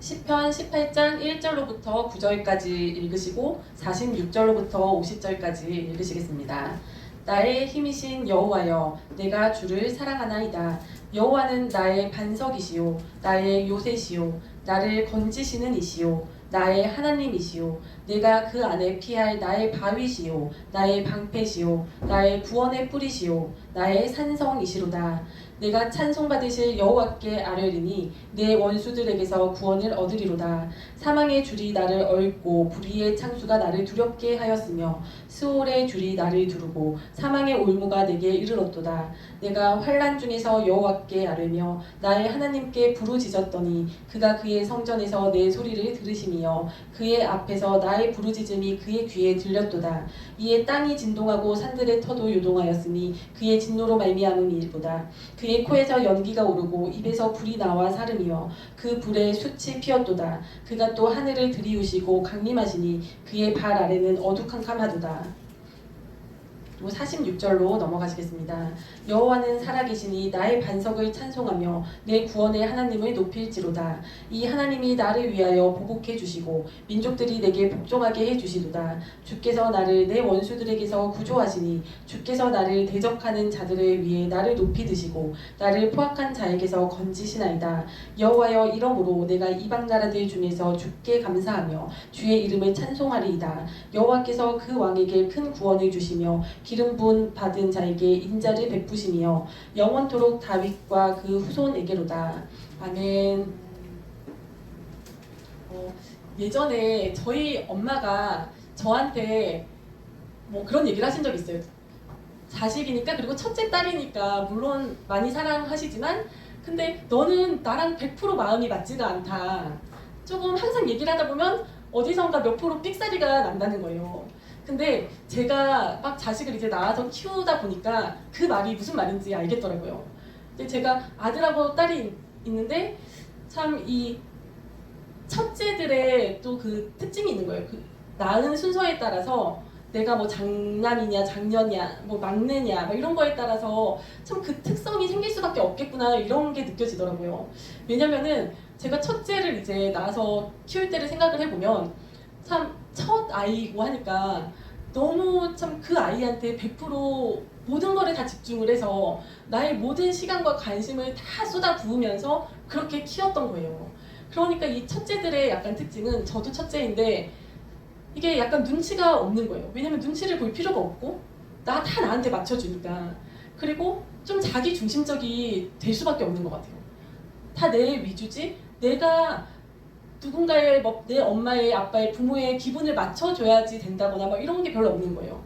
시편 18장 1절로부터 9절까지 읽으시고 46절로부터 50절까지 읽으시겠습니다. 나의 힘이신 여호와여, 내가 주를 사랑하나이다. 여호와는 나의 반석이시요 나의 요새시요 나를 건지시는 이시요 나의 하나님이시요 내가 그 안에 피할 나의 바위시요 나의 방패시요 나의 구원의 뿌리시요 나의 산성이시로다. 내가 찬송받으실 여호와께 아뢰리니 내 원수들에게서 구원을 얻으리로다. 사망의 줄이 나를 얽고 불의의 창수가 나를 두렵게 하였으며 스올의 줄이 나를 두르고 사망의 올무가 내게 이르렀도다. 내가 환난 중에서 여호와께 아뢰며 나의 하나님께 부르짖었더니 그가 그의 성전에서 내 소리를 들으시며 그의 앞에서 나의 부르짖음이 그의 귀에 들렸도다. 이에 땅이 진동하고 산들의 터도 요동하였으니 그의 진노로 말미암음이로다. 그의 코에서 연기가 오르고 입에서 불이 나와 사름이여 그 불에 숯이 피었도다. 그가 또 하늘을 들이우시고 강림하시니 그의 발 아래는 어두캄캄하도다. 46절로 넘어가시겠습니다. 여호와는 살아계시니 나의 반석을 찬송하며 내 구원의 하나님을 높일지로다. 이 하나님이 나를 위하여 보복해 주시고 민족들이 내게 복종하게 해 주시도다. 주께서 나를 내 원수들에게서 구조하시니 주께서 나를 대적하는 자들을 위해 나를 높이 드시고 나를 포악한 자에게서 건지시나이다. 여호와여, 이러므로 내가 이방 나라들 중에서 주께 감사하며 주의 이름을 찬송하리이다. 여호와께서 그 왕에게 큰 구원을 주시며 기름 부은 받은 자에게 인자를 베푸시며 영원토록 다윗과 그 후손에게로다. 아멘. 예전에 저희 엄마가 저한테 뭐 그런 얘기를 하신 적 있어요. 자식이니까, 그리고 첫째 딸이니까 물론 많이 사랑하시지만 근데 너는 나랑 100% 마음이 맞지가 않다. 조금 항상 얘기를 하다 보면 어디선가 몇 프로 삑사리가 난다는 거예요. 근데 제가 막 자식을 이제 낳아서 키우다 보니까 그 말이 무슨 말인지 알겠더라고요. 근데 제가 아들하고 딸이 있는데 참 이 첫째들의 또 그 특징이 있는 거예요. 그 낳은 순서에 따라서 내가 뭐 장남이냐 장녀냐 뭐 막내냐 뭐 이런 거에 따라서 참 그 특성이 생길 수밖에 없겠구나, 이런 게 느껴지더라고요. 왜냐면은 제가 첫째를 이제 낳아서 키울 때를 생각을 해보면 참 첫 아이고 하니까 너무 참 그 아이한테 100% 모든 거를 다 집중을 해서 나의 모든 시간과 관심을 다 쏟아 부으면서 그렇게 키웠던 거예요. 그러니까 이 첫째들의 약간 특징은, 저도 첫째인데 이게 약간 눈치가 없는 거예요. 왜냐면 눈치를 볼 필요가 없고 다 나한테 맞춰주니까. 그리고 좀 자기 중심적이 될 수밖에 없는 것 같아요. 다 내 위주지, 내가 누군가의 내 엄마의 아빠의 부모의 기분을 맞춰줘야지 된다거나 막 이런 게 별로 없는 거예요.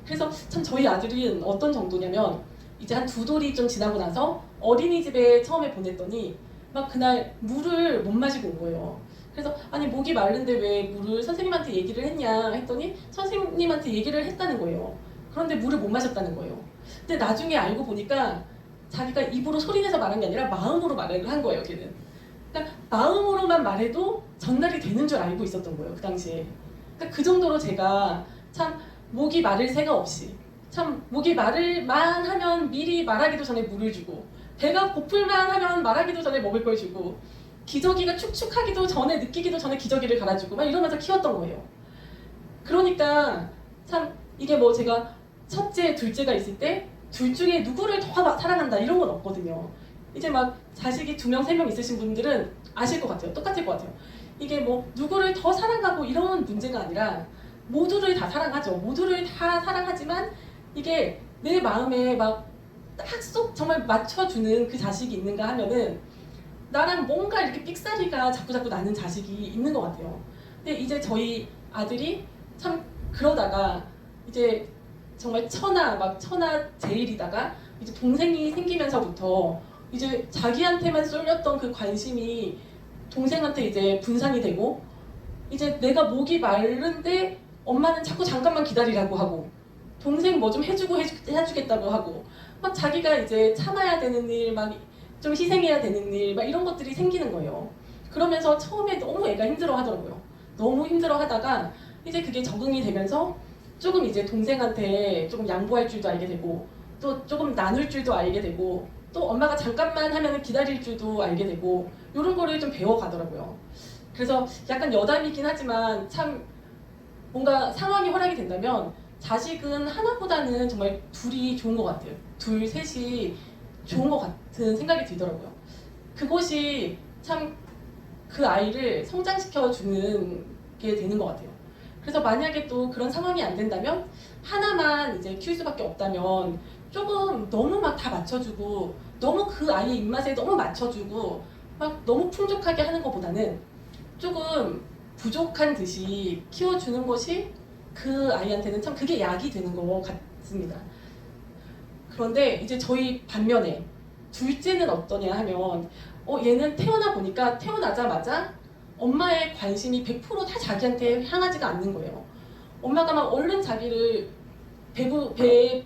그래서 참 저희 아들은 어떤 정도냐면 이제 한 두 돌이 좀 지나고 나서 어린이집에 처음에 보냈더니 막 그날 물을 못 마시고 온 거예요. 그래서 아니 목이 마른데 왜 물을 선생님한테 얘기를 했냐 했더니 선생님한테 얘기를 했다는 거예요. 그런데 물을 못 마셨다는 거예요. 근데 나중에 알고 보니까 자기가 입으로 소리내서 말한 게 아니라 마음으로 말을 한 거예요, 걔는. 그러니까 마음으로만 말해도 전달이 되는 줄 알고 있었던 거예요, 그 당시에. 그러니까 그 정도로 제가 참 목이 마를 새가 없이, 참 목이 마를만 하면 미리 말하기도 전에 물을 주고, 배가 고플만 하면 말하기도 전에 먹을 걸 주고, 기저귀가 축축하기도 전에, 느끼기도 전에 기저귀를 갈아주고 막 이러면서 키웠던 거예요. 그러니까 참 이게 뭐 제가 첫째, 둘째가 있을 때 둘 중에 누구를 더 사랑한다 이런 건 없거든요. 이제 막 자식이 2명, 3명 있으신 분들은 아실 것 같아요. 똑같을 것 같아요. 이게 뭐 누구를 더 사랑하고 이런 문제가 아니라 모두를 다 사랑하죠. 모두를 다 사랑하지만 이게 내 마음에 막 딱 쏙 정말 맞춰주는 그 자식이 있는가 하면은 나랑 뭔가 이렇게 삑사리가 자꾸 나는 자식이 있는 것 같아요. 근데 이제 저희 아들이 참 그러다가 이제 정말 천하 제일이다가 이제 동생이 생기면서부터 이제 자기한테만 쏠렸던 그 관심이 동생한테 이제 분산이 되고, 이제 내가 목이 마른데 엄마는 자꾸 잠깐만 기다리라고 하고, 동생 뭐 좀 해주겠다고 하고, 막 자기가 이제 참아야 되는 일, 막 좀 희생해야 되는 일, 막 이런 것들이 생기는 거예요. 그러면서 처음에 너무 애가 힘들어 하더라고요. 너무 힘들어 하다가 이제 그게 적응이 되면서 조금 이제 동생한테 조금 양보할 줄도 알게 되고, 또 조금 나눌 줄도 알게 되고, 또 엄마가 잠깐만 하면 기다릴 줄도 알게 되고, 이런 거를 좀 배워가더라고요. 그래서 약간 여담이긴 하지만 참 뭔가 상황이 허락이 된다면 자식은 하나보다는 정말 둘이 좋은 것 같아요. 둘, 셋이 좋은 것 같은 생각이 들더라고요. 그것이 참 그 아이를 성장시켜주는 게 되는 것 같아요. 그래서 만약에 또 그런 상황이 안 된다면 하나만 이제 키울 수밖에 없다면 조금 너무 막 다 맞춰주고 너무 그 아이의 입맛에 너무 맞춰주고 막 너무 풍족하게 하는 것보다는 조금 부족한 듯이 키워주는 것이 그 아이한테는 참 그게 약이 되는 것 같습니다. 그런데 이제 저희 반면에 둘째는 어떠냐 하면 얘는 태어나 보니까 태어나자마자 엄마의 관심이 100%다 자기한테 향하지가 않는 거예요. 엄마가 막 얼른 자기를 배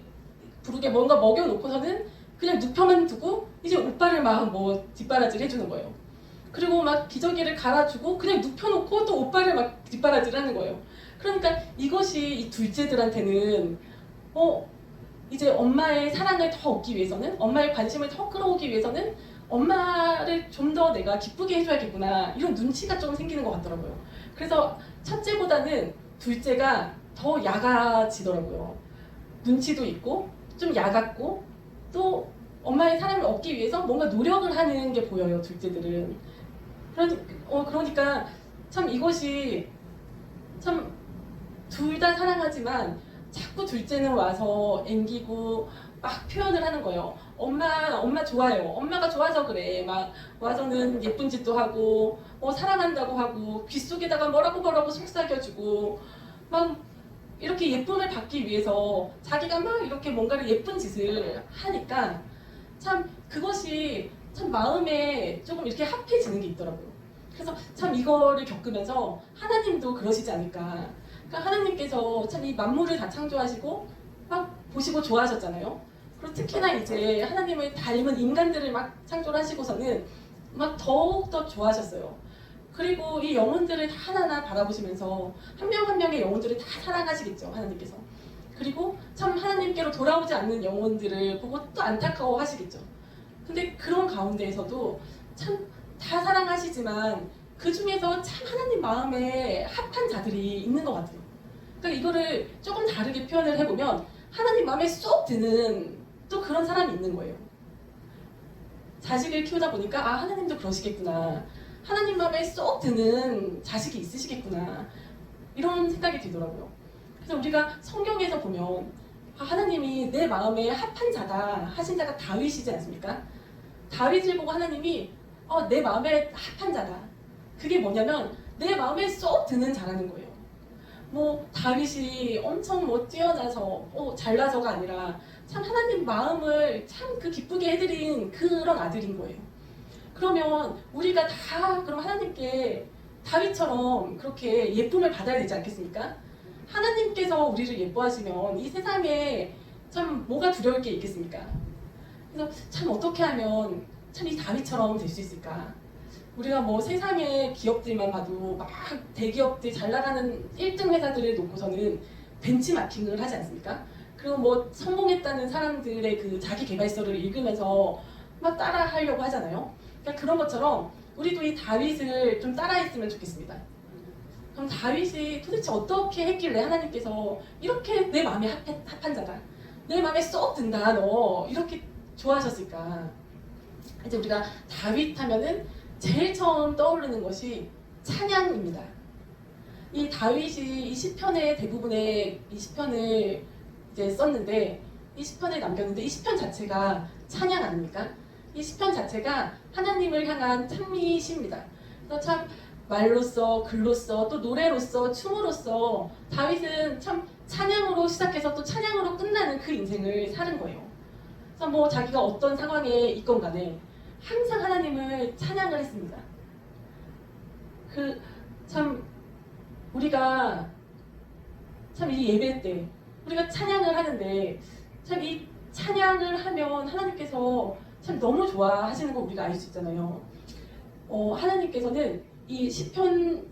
부르게 뭔가 먹여놓고서는 그냥 눕혀만 두고 이제 오빠를 막 뭐 뒷바라지를 해주는 거예요. 그리고 막 기저귀를 갈아주고 그냥 눕혀놓고 또 오빠를 막 뒷바라지를 하는 거예요. 그러니까 이것이 이 둘째들한테는 이제 엄마의 사랑을 더 얻기 위해서는 엄마의 관심을 더 끌어오기 위해서는 엄마를 좀 더 내가 기쁘게 해줘야겠구나 이런 눈치가 좀 생기는 것 같더라고요. 그래서 첫째보다는 둘째가 더 야가지더라고요. 눈치도 있고 좀 야같고 또 엄마의 사랑을 얻기 위해서 뭔가 노력을 하는 게 보여요. 둘째들은. 그러니까 참 이것이 참 둘 다 사랑하지만 자꾸 둘째는 와서 앵기고 막 표현을 하는 거예요. 엄마 좋아요. 엄마가 좋아서 그래. 막 와서는 예쁜 짓도 하고 사랑한다고 하고 귓속에다가 뭐라고 속삭여주고 막 이렇게 예쁨을 받기 위해서 자기가 막 이렇게 뭔가를 예쁜 짓을 하니까 참 그것이 참 마음에 조금 이렇게 합해지는 게 있더라고요. 그래서 참 이거를 겪으면서 하나님도 그러시지 않을까. 그러니까 하나님께서 참 이 만물을 다 창조하시고 막 보시고 좋아하셨잖아요. 그리고 특히나 이제 하나님을 닮은 인간들을 막 창조를 하시고서는 막 더욱더 좋아하셨어요. 그리고 이 영혼들을 다 하나하나 바라보시면서 한 명 한 명의 영혼들을 다 사랑하시겠죠, 하나님께서. 그리고 참 하나님께로 돌아오지 않는 영혼들을 보고 또 안타까워 하시겠죠. 근데 그런 가운데에서도 참 다 사랑하시지만 그 중에서 참 하나님 마음에 합한 자들이 있는 것 같아요. 그러니까 이거를 조금 다르게 표현을 해보면 하나님 마음에 쏙 드는 또 그런 사람이 있는 거예요. 자식을 키우다 보니까 하나님도 그러시겠구나. 하나님 마음에 쏙 드는 자식이 있으시겠구나. 이런 생각이 들더라고요. 그래서 우리가 성경에서 보면 하나님이 내 마음에 합한 자다 하신 자가 다윗이지 않습니까? 다윗을 보고 하나님이 내 마음에 합한 자다. 그게 뭐냐면 내 마음에 쏙 드는 자라는 거예요. 뭐 다윗이 엄청 뛰어나서 잘나서가 아니라 참 하나님 마음을 참 그 기쁘게 해드린 그런 아들인 거예요. 그러면 우리가 다 그럼 하나님께 다윗처럼 그렇게 예쁨을 받아야 되지 않겠습니까? 하나님께서 우리를 예뻐하시면 이 세상에 참 뭐가 두려울 게 있겠습니까? 그래서 참 어떻게 하면 참 이 다윗처럼 될 수 있을까? 우리가 뭐 세상의 기업들만 봐도 막 대기업들 잘 나가는 1등 회사들을 놓고서는 벤치마킹을 하지 않습니까? 그리고 뭐 성공했다는 사람들의 그 자기 개발서를 읽으면서 막 따라 하려고 하잖아요. 그러니까 그런 것처럼 우리도 이 다윗을 좀 따라했으면 좋겠습니다. 그럼 다윗이 도대체 어떻게 했길래 하나님께서 이렇게 내 마음에 합한 자다, 내 마음에 쏙 든다, 너 이렇게 좋아하셨을까? 이제 우리가 다윗 하면은 제일 처음 떠오르는 것이 찬양입니다. 이 다윗이 이 시편의 대부분의 이 시편을 이제 썼는데 이 시편을 남겼는데 이 시편 자체가 찬양 아닙니까? 이 시편 자체가 하나님을 향한 찬미시입니다. 그래서 참 말로써 글로써 또 노래로써 춤으로써 다윗은 참 찬양으로 시작해서 또 찬양으로 끝나는 그 인생을 사는 거예요. 그래서 뭐 자기가 어떤 상황에 있건 간에 항상 하나님을 찬양을 했습니다. 그 참 우리가 참 이 예배 때 우리가 찬양을 하는데 참 이 찬양을 하면 하나님께서 참 너무 좋아하시는 거 우리가 알 수 있잖아요. 하나님께서는 이 시편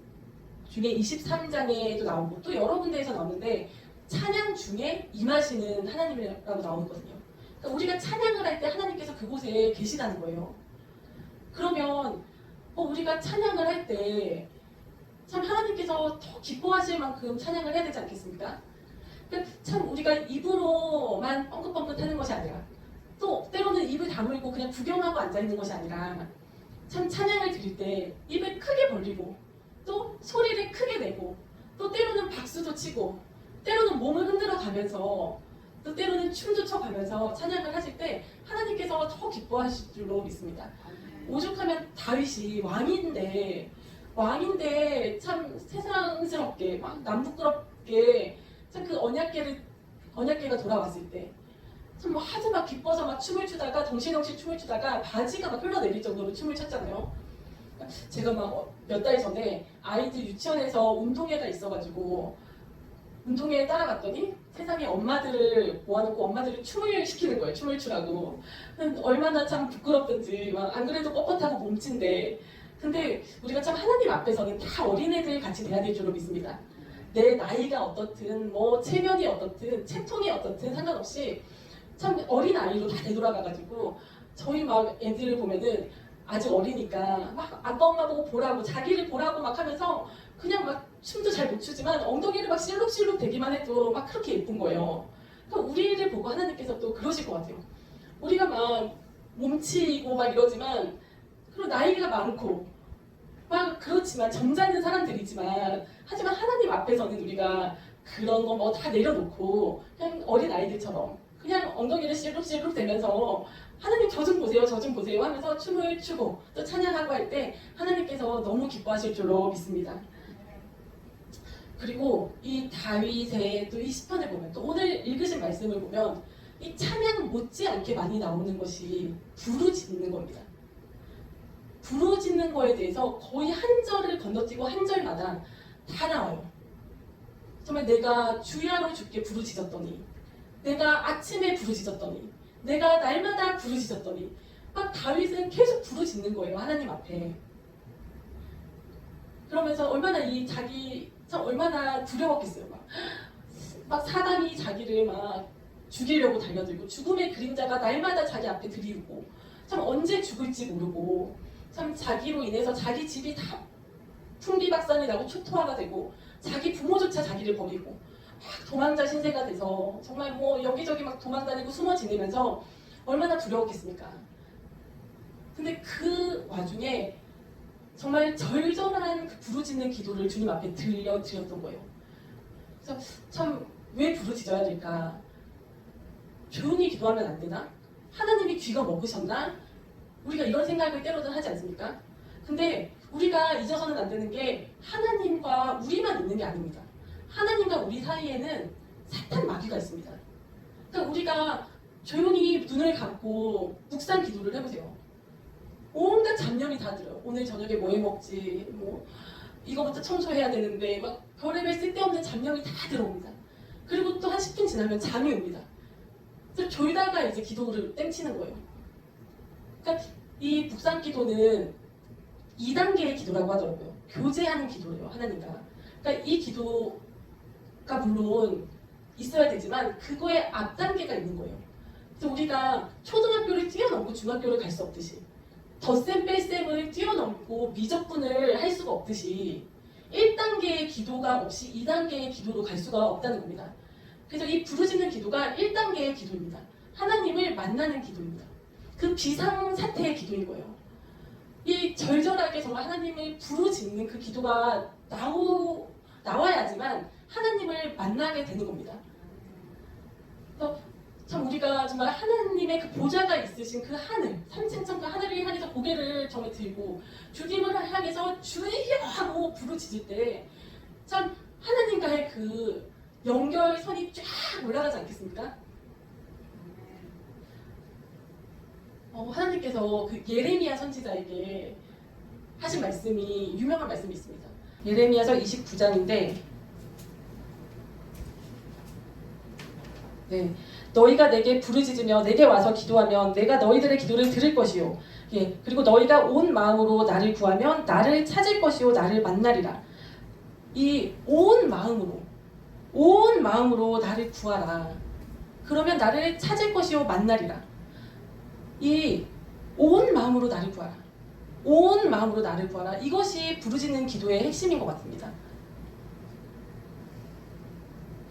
중에 23장에도 나오고 또 여러 군데에서 나오는데 찬양 중에 임하시는 하나님이라고 나오거든요. 그러니까 우리가 찬양을 할 때 하나님께서 그곳에 계시다는 거예요. 그러면 우리가 찬양을 할 때 하나님께서 더 기뻐하실 만큼 찬양을 해야 되지 않겠습니까? 그러니까 참 우리가 입으로만 뻥긋뻥긋 하는 것이 아니라 또 때로는 입을 다물고 그냥 구경하고 앉아있는 것이 아니라 참 찬양을 드릴 때 입을 크게 벌리고 또 소리를 크게 내고 또 때로는 박수도 치고 때로는 몸을 흔들어 가면서 또 때로는 춤도 춰가면서 찬양을 하실 때 하나님께서 더 기뻐하실 줄로 믿습니다. 오죽하면 다윗이 왕인데 참 세상스럽게 막 남부끄럽게 참 그 언약궤가 돌아왔을 때 참 뭐 하도 막 기뻐서 막 춤을 추다가 덩실덩실 춤을 추다가 바지가 막 흘러내릴 정도로 춤을 췄잖아요. 제가 막 몇 달 전에 아이들 유치원에서 운동회가 있어가지고 운동회에 따라갔더니 세상에 엄마들을 모아놓고 엄마들을 춤을 시키는 거예요. 춤을 추라고. 얼마나 참 부끄럽던지 막 안 그래도 뻣뻣하고 몸친데 근데 우리가 참 하나님 앞에서는 다 어린애들 같이 돼야 될 줄로 믿습니다. 내 나이가 어떻든 뭐 체면이 어떻든 체통이 어떻든 상관없이 참 어린 아이로 다 되돌아가가지고 저희 막 애들을 보면은 아직 어리니까 막 아빠 엄마 보고 보라고 자기를 보라고 막 하면서 그냥 막 춤도 잘 못 추지만 엉덩이를 막 실룩실룩 대기만 해도 막 그렇게 예쁜 거예요. 그러니까 우리를 보고 하나님께서 또 그러실 것 같아요. 우리가 막 몸치고 막 이러지만 그리고 나이가 많고 막 그렇지만 점잖은 사람들이지만 하지만 하나님 앞에서는 우리가 그런 거 뭐 다 내려놓고 그냥 어린 아이들처럼 그냥 엉덩이를 실룩실룩 대면서 하나님 저 좀 보세요 저 좀 보세요 하면서 춤을 추고 또 찬양하고 할 때 하나님께서 너무 기뻐하실 줄로 믿습니다. 그리고 이 다윗의 또 이 시편을 보면 또 오늘 읽으신 말씀을 보면 이 찬양 못지않게 많이 나오는 것이 부르짖는 겁니다. 부르짖는 거에 대해서 거의 한 절을 건너뛰고 한 절마다 다 나와요. 정말 내가 주야로 주께 부르짖었더니 내가 아침에 부르짖었더니 내가 날마다 부르짖었더니 막 다윗은 계속 부르짖는 거예요. 하나님 앞에. 그러면서 얼마나 얼마나 두려웠겠어요. 막 사단이 자기를 막 죽이려고 달려들고 죽음의 그림자가 날마다 자기 앞에 들이우고 참 언제 죽을지 모르고 참 자기로 인해서 자기 집이 다 풍비박산이 나고 초토화가 되고 자기 부모조차 자기를 버리고 막 도망자 신세가 돼서 정말 뭐 여기저기 막 도망다니고 숨어 지내면서 얼마나 두려웠겠습니까? 근데 그 와중에 정말 절절한 그 부르짖는 기도를 주님 앞에 들려드렸던 거예요. 그래서 참 왜 부르짖어야 될까? 조용히 기도하면 안 되나? 하나님이 귀가 먹으셨나? 우리가 이런 생각을 때로는 하지 않습니까? 근데 우리가 잊어서는 안 되는 게 하나님과 우리만 있는 게 아닙니다. 하나님과 우리 사이에는 사탄 마귀가 있습니다. 그러니까 우리가 조용히 눈을 감고 묵상 기도를 해보세요. 온갖 잡념이 다 들어요. 오늘 저녁에 뭐 해먹지, 뭐 이거부터 청소해야 되는데 막 별의별 쓸데없는 잡념이 다 들어옵니다. 그리고 또 한 10분 지나면 잠이 옵니다. 그래서 졸다가 이제 기도를 땡치는 거예요. 그러니까 이 묵상 기도는 2단계의 기도라고 하더라고요. 교제하는 기도예요, 하나님과. 그러니까 이 기도가 물론 있어야 되지만 그거에 앞단계가 있는 거예요. 그래서 우리가 초등학교를 뛰어넘고 중학교를 갈 수 없듯이 덧셈 뺄셈을 뛰어넘고 미적분을 할 수가 없듯이 1단계의 기도가 없이 2단계의 기도로 갈 수가 없다는 겁니다. 그래서 이 부르짖는 기도가 1단계의 기도입니다. 하나님을 만나는 기도입니다. 그 비상사태의 기도인 거예요. 이 절절하게 정말 하나님을 부르짖는 그 기도가 나와야지만 하나님을 만나게 되는 겁니다. 그래서 참 우리가 정말 하나님의 그 보좌가 있으신 그 하늘, 삼층천 그 하늘을 향해서 고개를 정말 들고 주님을 향해서 주여 하고 부르짖을 때 참 하나님과의 그 연결선이 쫙 올라가지 않겠습니까? 하나님께서 그 예레미야 선지자에게 하신 말씀이 유명한 말씀이 있습니다. 예레미야서 29장인데 네, 너희가 내게 부르짖으며 내게 와서 기도하면 내가 너희들의 기도를 들을 것이요. 예, 그리고 너희가 온 마음으로 나를 구하면 나를 찾을 것이요 나를 만나리라. 이 온 마음으로 나를 구하라. 그러면 나를 찾을 것이요 만나리라. 이 온 마음으로 나를 구하라. 온 마음으로 나를 구하라. 이것이 부르짖는 기도의 핵심인 것 같습니다.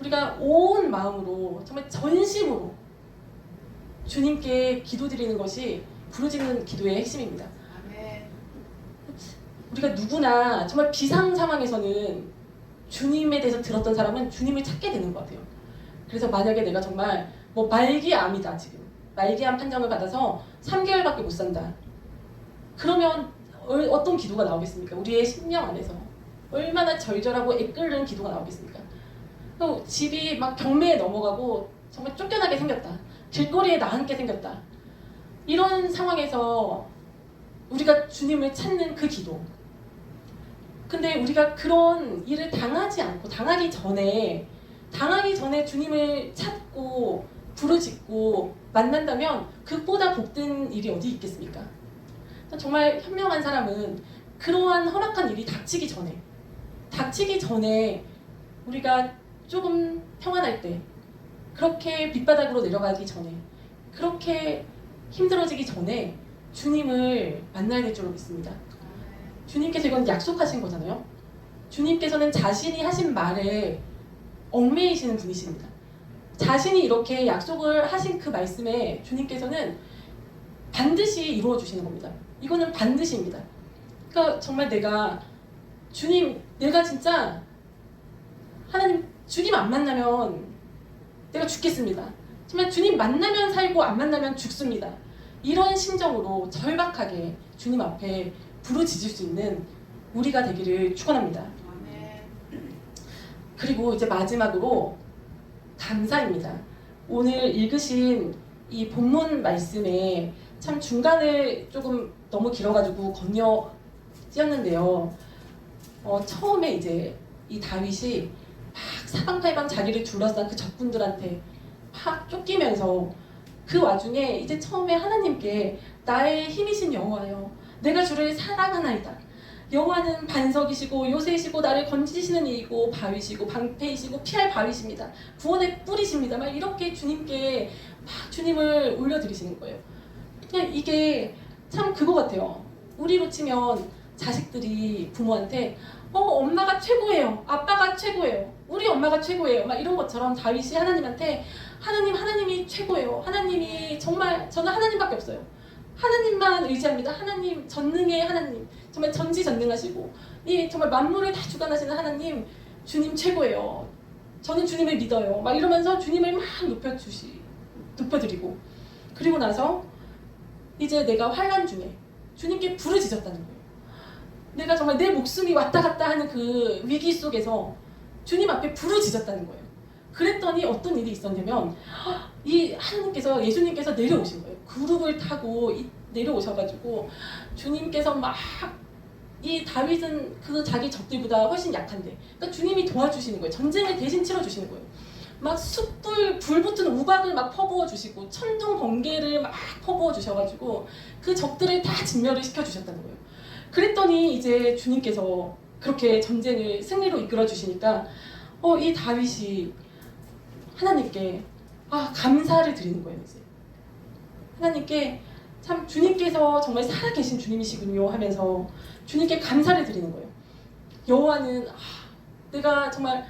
우리가 온 마음으로 정말 전심으로 주님께 기도드리는 것이 부르짖는 기도의 핵심입니다. 아멘. 우리가 누구나 정말 비상 상황에서는 주님에 대해서 들었던 사람은 주님을 찾게 되는 것 같아요. 그래서 만약에 내가 정말 뭐 말기암이다, 지금 말기암 판정을 받아서 3개월밖에 못 산다, 그러면 어떤 기도가 나오겠습니까? 우리의 심령 안에서 얼마나 절절하고 애끓는 기도가 나오겠습니까? 또 집이 막 경매에 넘어가고 정말 쫓겨나게 생겼다, 길거리에 나앉게 생겼다, 이런 상황에서 우리가 주님을 찾는 그 기도. 근데 우리가 그런 일을 당하기 전에 주님을 찾고 부르짖고 만난다면 그보다 복된 일이 어디 있겠습니까? 정말 현명한 사람은 그러한 허락한 일이 닥치기 전에 우리가 조금 평안할 때, 그렇게 밑바닥으로 내려가기 전에, 그렇게 힘들어지기 전에 주님을 만나야 될 줄로 믿습니다. 주님께서 이건 약속하신 거잖아요. 주님께서는 자신이 하신 말에 얽매이시는 분이십니다. 자신이 이렇게 약속을 하신 그 말씀에 주님께서는 반드시 이루어 주시는 겁니다. 이거는 반드시입니다. 그러니까 정말 내가 진짜 하나님 주님 안 만나면 내가 죽겠습니다. 정말 주님 만나면 살고 안 만나면 죽습니다. 이런 심정으로 절박하게 주님 앞에 부르짖을 수 있는 우리가 되기를 축원합니다. 그리고 이제 마지막으로 감사입니다. 오늘 읽으신 이 본문 말씀에 참 중간을 조금 너무 길어가지고 건너 띄었는데요. 처음에 이제 이 다윗이 막 사방팔방 자기를 둘러싼 그 적군들한테 막 쫓기면서 그 와중에 이제 처음에 하나님께 나의 힘이신 여호와여, 내가 주를 사랑하나이다. 여호와는 반석이시고 요새이시고 나를 건지시는 이이고 바위시고 방패이시고 피할 바위십니다. 구원의 뿔이십니다. 막 이렇게 주님께 막 주님을 올려드리시는 거예요. 그냥 이게 참 그거 같아요. 우리로 치면 자식들이 부모한테 엄마가 최고예요, 아빠가 최고예요, 우리 엄마가 최고예요, 막 이런 것처럼 다윗이 하나님한테 하나님이 최고예요. 하나님이 정말, 저는 하나님밖에 없어요. 하나님만 의지합니다. 하나님, 전능의 하나님, 정말 전지전능하시고 정말 만물을 다 주관하시는 하나님, 주님 최고예요. 저는 주님을 믿어요. 막 이러면서 주님을 막 높여드리고, 그리고 나서 이제 내가 환난 중에 주님께 부르짖었다는 거예요. 내가 정말 내 목숨이 왔다 갔다 하는 그 위기 속에서 주님 앞에 부르짖었다는 거예요. 그랬더니 어떤 일이 있었냐면 이 하나님께서, 예수님께서 내려오신 거예요. 그룹을 타고 내려오셔가지고 주님께서 막, 이 다윗은 그 자기 적들보다 훨씬 약한데, 그러니까 주님이 도와주시는 거예요. 전쟁을 대신 치러주시는 거예요. 막 불 붙은 우박을 막 퍼부어 주시고 천둥 번개를 막 퍼부어 주셔가지고 그 적들을 다 진멸을 시켜주셨다는 거예요. 그랬더니 이제 주님께서 그렇게 전쟁을 승리로 이끌어 주시니까 이 다윗이 하나님께 감사를 드리는 거예요. 이제 하나님께 참 주님께서 정말 살아계신 주님이시군요 하면서 주님께 감사를 드리는 거예요. 여호와는 내가 정말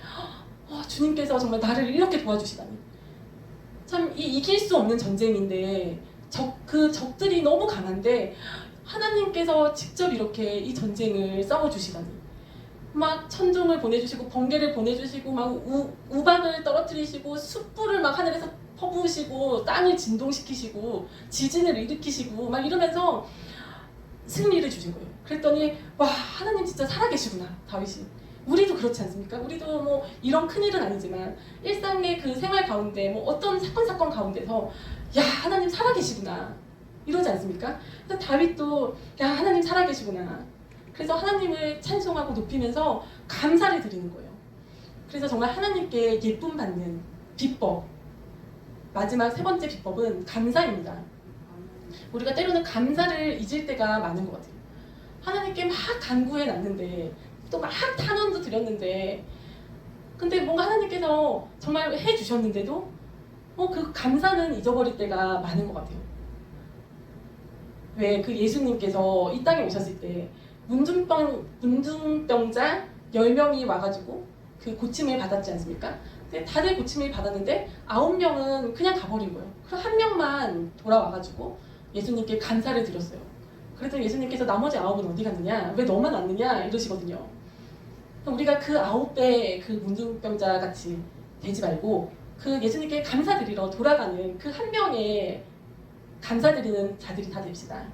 주님께서 정말 나를 이렇게 도와주시다니, 참 이길 수 없는 전쟁인데 그 적들이 너무 강한데 하나님께서 직접 이렇게 이 전쟁을 싸워주시다니, 막 천둥을 보내주시고 번개를 보내주시고 막 우박을 떨어뜨리시고 숯불을 막 하늘에서 퍼부으시고 땅을 진동시키시고 지진을 일으키시고 막 이러면서 승리를 주신 거예요. 그랬더니 와, 하나님 진짜 살아계시구나, 다윗이. 우리도 그렇지 않습니까? 우리도 뭐 이런 큰일은 아니지만 일상의 그 생활 가운데 뭐 어떤 사건 가운데서 야, 하나님 살아계시구나 이러지 않습니까? 그래서 다윗도 야, 하나님 살아계시구나, 그래서 하나님을 찬송하고 높이면서 감사를 드리는 거예요. 그래서 정말 하나님께 예쁨 받는 비법, 마지막 세 번째 비법은 감사입니다. 우리가 때로는 감사를 잊을 때가 많은 것 같아요. 하나님께 막 간구해 놨는데, 또 막 탄원도 드렸는데, 근데 뭔가 하나님께서 정말 해주셨는데도 그 감사는 잊어버릴 때가 많은 것 같아요. 왜 그 예수님께서 이 땅에 오셨을 때 문둥병자 10명이 와가지고 그 고침을 받았지 않습니까? 근데 다들 고침을 받았는데 9명은 그냥 가버린 거예요. 그럼 한 명만 돌아와가지고 예수님께 감사를 드렸어요. 그랬더니 예수님께서 나머지 9은 어디 갔느냐? 왜 너만 왔느냐? 이러시거든요. 우리가 그 9배의 그 문둥병자 같이 되지 말고 그 예수님께 감사드리러 돌아가는 그 한 명의 감사드리는 자들이 다 됩시다.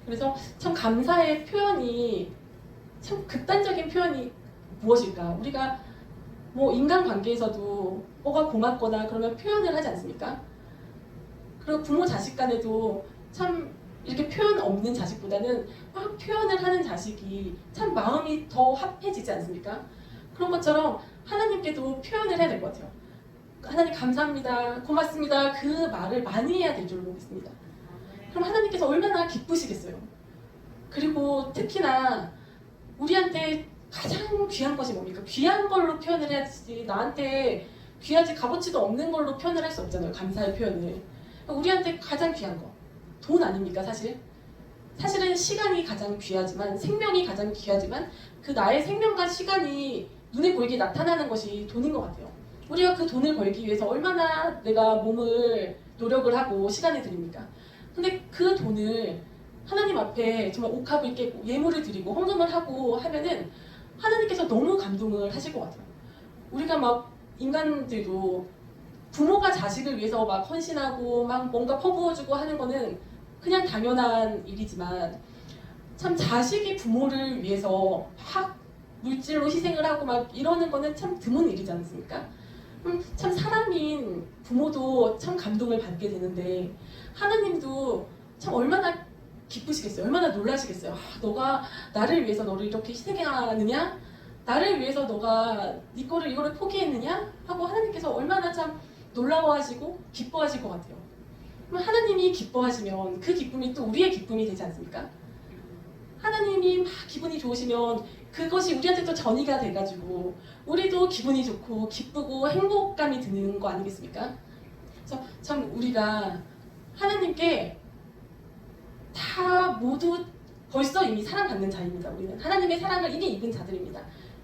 그래서 참 감사의 표현이 참 극단적인 표현이 무엇일까? 우리가 뭐 인간관계에서도 뭐가 고맙거나 그러면 표현을 하지 않습니까? 그리고 부모 자식 간에도 참 이렇게 표현 없는 자식보다는 막 표현을 하는 자식이 참 마음이 더 합해지지 않습니까? 그런 것처럼 하나님께도 표현을 해야 될 것 같아요. 하나님 감사합니다, 고맙습니다 그 말을 많이 해야 될 줄로 믿습니다. 그럼 하나님께서 얼마나 기쁘시겠어요. 그리고 특히나 우리한테 가장 귀한 것이 뭡니까? 귀한 걸로 표현을 해야지 나한테 귀하지 값어치도 없는 걸로 표현을 할 수 없잖아요. 감사의 표현을. 우리한테 가장 귀한 거 돈 아닙니까? 사실은 시간이 가장 귀하지만 생명이 가장 귀하지만 그 나의 생명과 시간이 눈에 보이게 나타나는 것이 돈인 것 같아요. 우리가 그 돈을 벌기 위해서 얼마나 내가 몸을 노력을 하고 시간을 들입니까? 근데 그 돈을 하나님 앞에 정말 옥합을 깨고 예물을 드리고 헌금을 하고 하면은 하나님께서 너무 감동을 하실 것 같아요. 우리가 막 인간들도 부모가 자식을 위해서 막 헌신하고 막 뭔가 퍼부어주고 하는 거는 그냥 당연한 일이지만 참 자식이 부모를 위해서 막 물질로 희생을 하고 막 이러는 거는 참 드문 일이지 않습니까? 참 사람인 부모도 참 감동을 받게 되는데 하나님도 참 얼마나 기쁘시겠어요. 얼마나 놀라시겠어요. 너가 나를 위해서 너를 이렇게 희생하느냐? 나를 위해서 너가 네 거를 이거를 포기했느냐? 하고 하나님께서 얼마나 참 놀라워하시고 기뻐하실 것 같아요. 그럼 하나님이 기뻐하시면 그 기쁨이 또 우리의 기쁨이 되지 않습니까? 하나님이 막 기분이 좋으시면 그것이 우리한테 또 전이가 돼가지고 우리도 기분이 좋고 기쁘고 행복감이 드는 거 아니겠습니까? 그래서 참 우리가 하나님께 다 모두 벌써 이미 사랑받는 자입니다. 우리는 하나님의 사랑을 이미 입은 자들입니다.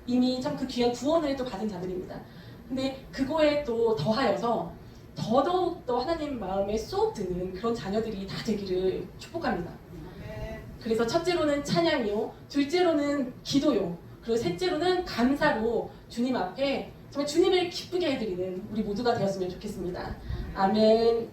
이미 참 그 귀한 구원을 또 받은 자들입니다. 근데 그거에 또 더하여서 더더욱 더 하나님 마음에 쏙 드는 그런 자녀들이 다 되기를 축복합니다. 그래서 첫째로는 찬양이요, 둘째로는 기도요, 그리고 셋째로는 감사로 주님 앞에 정말 주님을 기쁘게 해드리는 우리 모두가 되었으면 좋겠습니다. 아멘.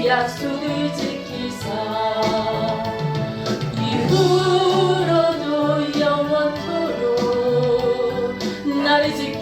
약속을 지키사 이후로도 영원토록 나를 지키